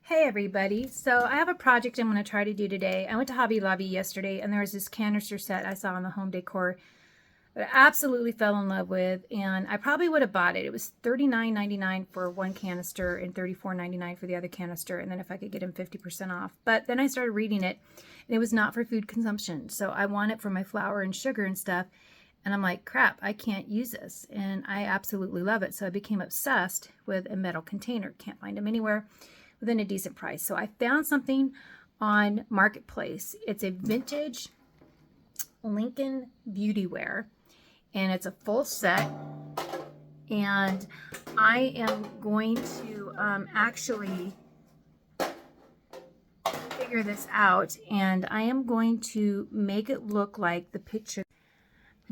Hey everybody, so I have a project I'm going to try to do today. I went to Hobby Lobby yesterday and there was this canister set I saw on the home decor that I absolutely fell in love with, and I probably would have bought it. It was $39.99 for one canister and $34.99 for the other canister, and then if I could get them 50% off. But then I started reading it and it was not for food consumption, so I want it for my flour and sugar and stuff. And I'm like, crap, I can't use this. And I absolutely love it. So I became obsessed with a metal container. Can't find them anywhere within a decent price. So I found something on Marketplace. It's a vintage Lincoln Beautyware, and it's a full set. And I am going to actually figure this out, and I am going to make it look like the picture.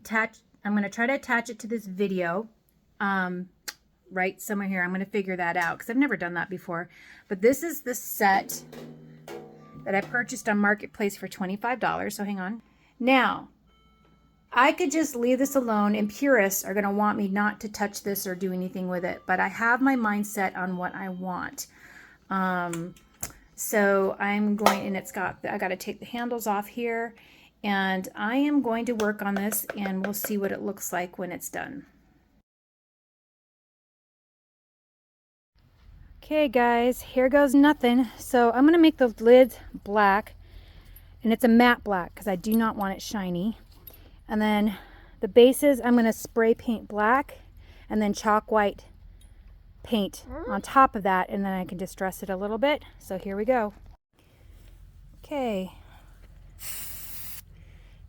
I'm going to try to attach it to this video right somewhere here. I'm going to figure that out because I've never done that before. But this is the set that I purchased on Marketplace for $25. So hang on. Now, I could just leave this alone, and purists are going to want me not to touch this or do anything with it. But I have my mind set on what I want. So I'm going, and I got to take the handles off here. And I am going to work on this, and we'll see what it looks like when it's done. Okay guys, here goes nothing. So I'm going to make the lids black, and it's a matte black because I do not want it shiny. And then the bases I'm going to spray paint black and then chalk white paint on top of that, and then I can distress it a little bit. So here we go. Okay.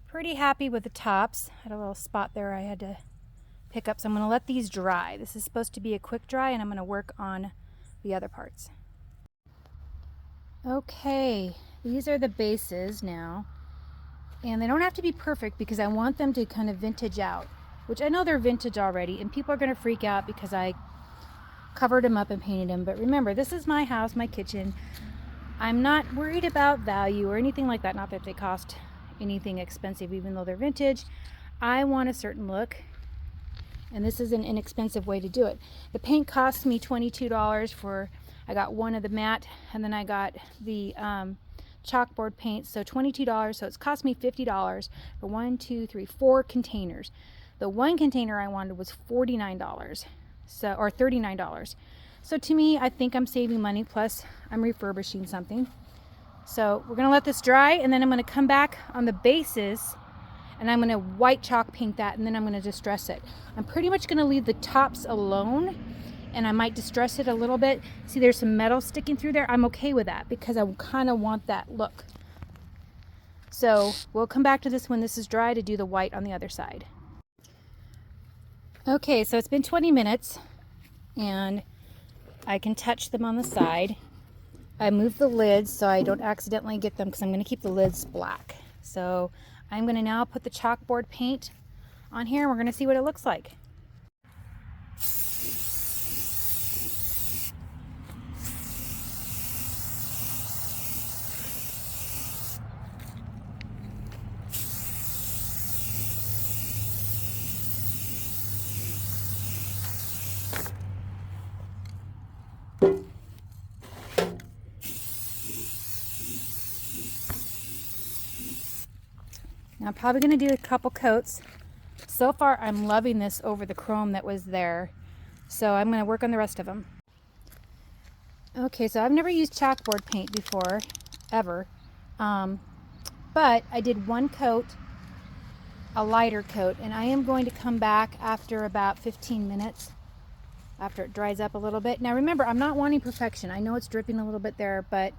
Pretty happy with the tops. I had a little spot there I had to pick up, so I'm going to let these dry. This is supposed to be a quick dry, and I'm going to work on the other parts. Okay, these are the bases now, and they don't have to be perfect because I want them to kind of vintage out, which I know they're vintage already, and people are going to freak out because I covered them up and painted them. But remember, this is my house, my kitchen. I'm not worried about value or anything like that. Not that they cost anything expensive, even though they're vintage. I want a certain look, and this is an inexpensive way to do it. The paint cost me $22 for, I got one of the matte, and then I got the chalkboard paint, so $22. So it's cost me $50 for 4 containers. The one container I wanted was $49, so, or $39. So to me, I think I'm saving money, plus I'm refurbishing something. So we're going to let this dry, and then I'm going to come back on the bases, and I'm going to white chalk paint that, and then I'm going to distress it. I'm pretty much going to leave the tops alone, and I might distress it a little bit. See, there's some metal sticking through there. I'm okay with that because I kind of want that look. So we'll come back to this when this is dry to do the white on the other side. Okay, so it's been 20 minutes, and I can touch them on the side. I moved the lids so I don't accidentally get them because I'm going to keep the lids black. So I'm going to now put the chalkboard paint on here, and we're going to see what it looks like. Now I'm probably going to do a couple coats. So far I'm loving this over the chrome that was there. So I'm going to work on the rest of them. Okay, so I've never used chalkboard paint before, ever. But I did one coat, a lighter coat, and I am going to come back after about 15 minutes after it dries up a little bit. Now remember, I'm not wanting perfection. I know it's dripping a little bit there, but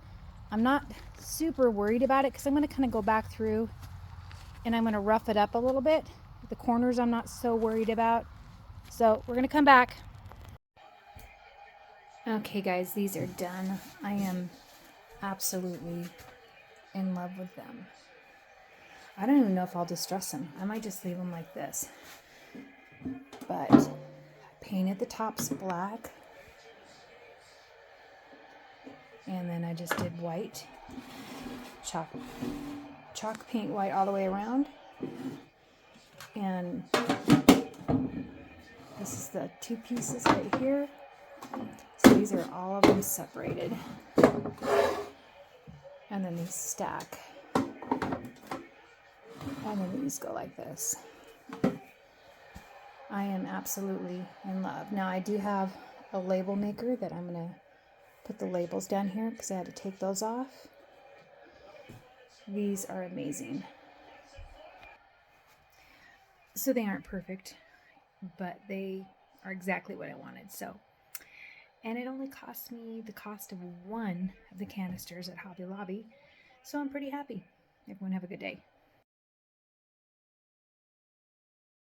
I'm not super worried about it because I'm going to kind of go back through and I'm going to rough it up a little bit. The corners I'm not so worried about. So we're going to come back. Okay guys, these are done. I am absolutely in love with them. I don't even know if I'll distress them. I might just leave them like this. But I painted the tops black. And then I just did white. Chalk paint white all the way around, and this is the 2 pieces right here. So these are all of them separated. And then these stack. And then these go like this. I am absolutely in love. Now I do have a label maker that I'm going to put the labels down here because I had to take those off. These are amazing. So they aren't perfect, but they are exactly what I wanted. So, and it only cost me the cost of one of the canisters at Hobby Lobby. So I'm pretty happy. Everyone have a good day.